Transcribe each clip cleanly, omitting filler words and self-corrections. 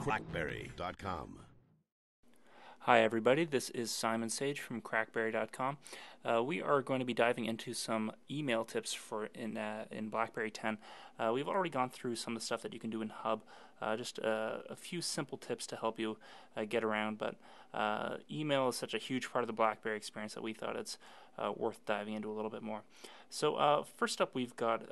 CrackBerry.com. Hi everybody, this is Simon Sage from CrackBerry.com. We are going to be diving into some email tips for in BlackBerry 10. We've already gone through some of the stuff that you can do in Hub, just a few simple tips to help you get around, but email is such a huge part of the BlackBerry experience that we thought it's worth diving into a little bit more. So first up, we've got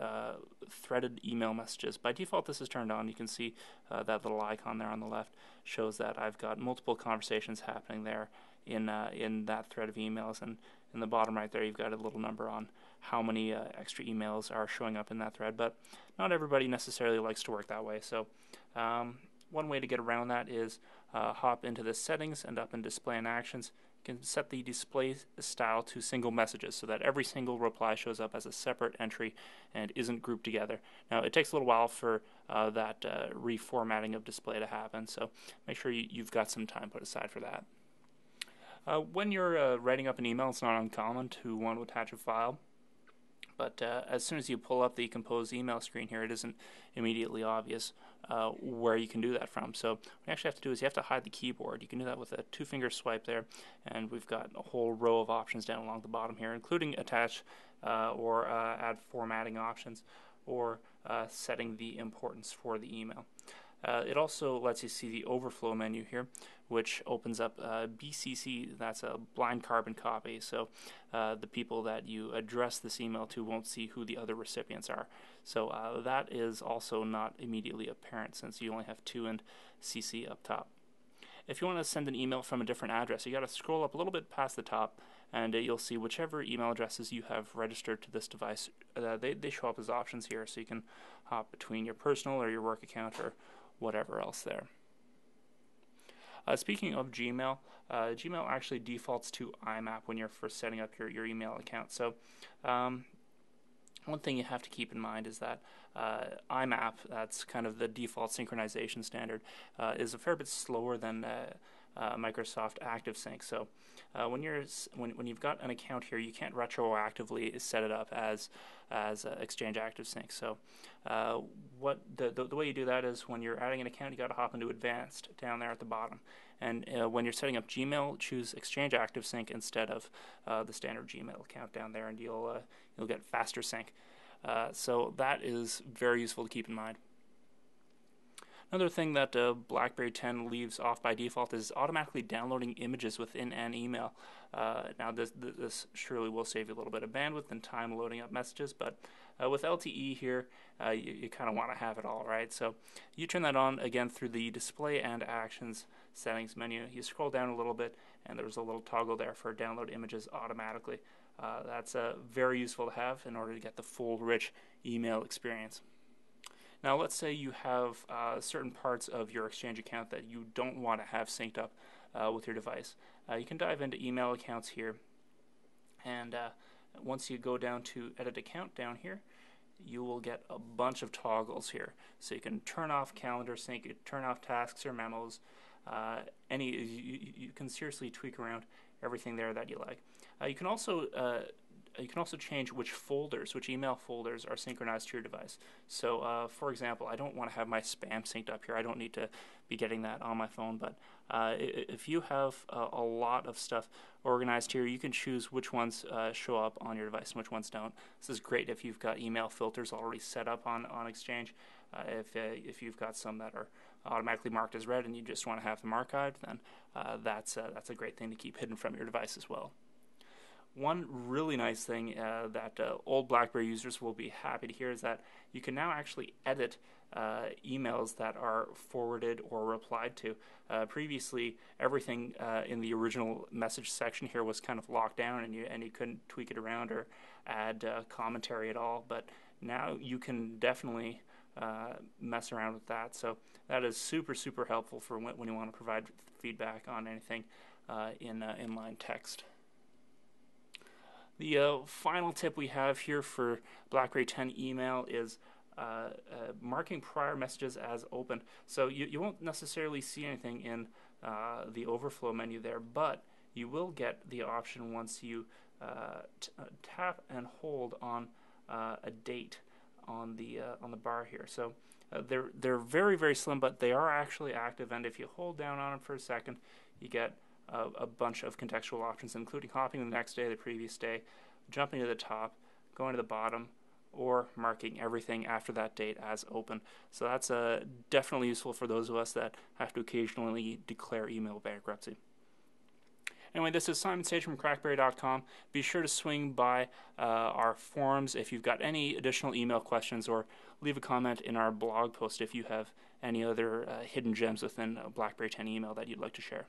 threaded email messages. By default, this is turned on. You can see that little icon there on the left shows that I've got multiple conversations happening there in that thread of emails, and in the bottom right there, you've got a little number on how many extra emails are showing up in that thread. But not everybody necessarily likes to work that way. So one way to get around that is hop into the settings and up in display and actions. You can set the display style to single messages so that every single reply shows up as a separate entry and isn't grouped together. Now, it takes a little while for that reformatting of display to happen, so make sure you've got some time put aside for that. When you're writing up an email, it's not uncommon to want to attach a file. But as soon as you pull up the composed email screen here, it isn't immediately obvious where you can do that from. So what you actually have to do is you have to hide the keyboard. You can do that with a two-finger swipe there, and we've got a whole row of options down along the bottom here, including attach or add formatting options, or setting the importance for the email. It also lets you see the overflow menu here, which opens up BCC, that's a blind carbon copy, so the people that you address this email to won't see who the other recipients are. So that is also not immediately apparent since you only have 2 and CC up top. If you want to send an email from a different address, you got to scroll up a little bit past the top, and you'll see whichever email addresses you have registered to this device, they show up as options here, so you can hop between your personal or your work account or whatever else there. Speaking of Gmail, Gmail actually defaults to IMAP when you're first setting up your email account. So one thing you have to keep in mind is that IMAP, that's kind of the default synchronization standard, is a fair bit slower than Microsoft ActiveSync. So when you've got an account here, you can't retroactively set it up as Exchange ActiveSync. So the way you do that is when you're adding an account, you got to hop into Advanced down there at the bottom, and when you're setting up Gmail, choose Exchange ActiveSync instead of the standard Gmail account down there, and you'll get faster sync. So that is very useful to keep in mind. Another thing that BlackBerry 10 leaves off by default is automatically downloading images within an email. Now this surely will save you a little bit of bandwidth and time loading up messages, but with LTE here, you kind of want to have it all, right? So you turn that on again through the Display and Actions settings menu. You scroll down a little bit, and there's a little toggle there for download images automatically. That's very useful to have in order to get the full, rich email experience. Now, let's say you have certain parts of your Exchange account that you don't want to have synced up with your device. You can dive into email accounts here, and once you go down to Edit Account down here, you will get a bunch of toggles here. So you can turn off calendar sync, you turn off tasks or memos. You can seriously tweak around everything there that you like. You can also change which email folders are synchronized to your device. So, for example, I don't want to have my spam synced up here. I don't need to be getting that on my phone. But if you have a lot of stuff organized here, you can choose which ones show up on your device and which ones don't. This is great if you've got email filters already set up on Exchange. If you've got some that are automatically marked as read and you just want to have them archived, then that's a great thing to keep hidden from your device as well. One really nice thing that old BlackBerry users will be happy to hear is that you can now actually edit emails that are forwarded or replied to. Previously, everything in the original message section here was kind of locked down, and you couldn't tweak it around or add commentary at all. But now you can definitely mess around with that. So that is super, super helpful for when you want to provide feedback on anything in inline text. The final tip we have here for BlackBerry 10 email is marking prior messages as open. So you won't necessarily see anything in the overflow menu there, but you will get the option once you tap and hold on a date on the bar here. So they're very, very slim, but they are actually active, and if you hold down on them for a second, you get a bunch of contextual options, including hopping to the next day, the previous day, jumping to the top, going to the bottom, or marking everything after that date as open. So that's definitely useful for those of us that have to occasionally declare email bankruptcy. Anyway, this is Simon Sage from CrackBerry.com. Be sure to swing by our forums if you've got any additional email questions, or leave a comment in our blog post if you have any other hidden gems within BlackBerry 10 email that you'd like to share.